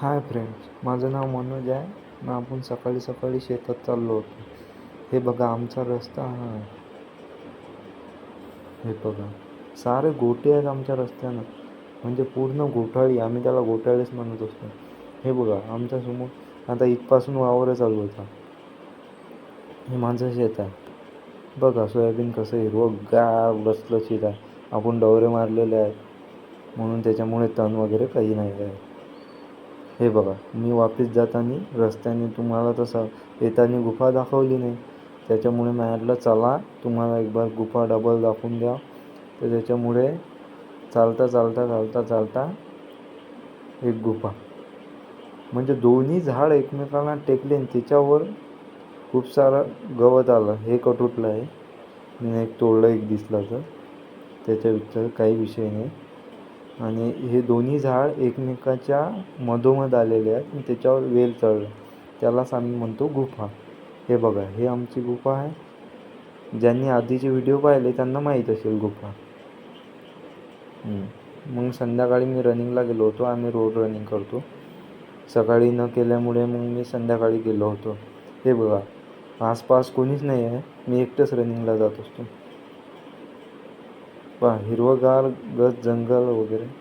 Hi friends, माझं नाव मनोज आहे. मग आपण सकाळी सकाळी शेतात चाललो होतो. हे बघा आमचा रस्ता हा आहे. हे बघा सारे गोटे आहेत आमच्या रस्त्यानं, म्हणजे पूर्ण गोठाळी. आम्ही त्याला गोठाळीच म्हणत असतो. हे बघा आमच्यासमोर आता इथपासून वावर चालू होता. हे माझं शेत आहे. बघा सोयाबीन कसं हिरवंगार लसलशीत आहे. आपण डवरे मारलेले आहेत म्हणून त्याच्यामुळे तण वगैरे काही नाही आहे. हे बघा मी वापस जाताना रस्त्याने तुम्हाला तसं येताना गुफा दाखवली नाही, त्याच्यामुळे म्हटलं चला तुम्हाला एक बार गुफा डबल दाखवून द्या. तर त्याच्यामुळे चालता चालता चालता चालता एक गुफा, म्हणजे दोन्ही झाड एकमेकांना टेकले आणि त्याच्यावर खूप सारं गवत आलं. हे कटुटलं आहे, मी एक तोडलं एक दिसलं तर त्याच्या काही विषय नाही. आणि हे दोन्ही झाड एकमेकाच्या मधोमध आलेले आहेत आणि त्याच्यावर वेल चढलं, त्यालाच आम्ही म्हणतो गुफा. हे बघा हे आमची गुफा आहे. ज्यांनी आधीचे व्हिडिओ पाहिले त्यांना माहीत असेल गुफा. मग संध्याकाळी मी रनिंगला गेलो होतो. आम्ही रोड रनिंग करतो. सकाळी न केल्यामुळे मग मी संध्याकाळी गेलो होतो. हे बघा आसपास कोणीच नाही आहे, मी एकटंच रनिंगला जात असतो. पहा हिरवंगार गज जंगल वगैरे.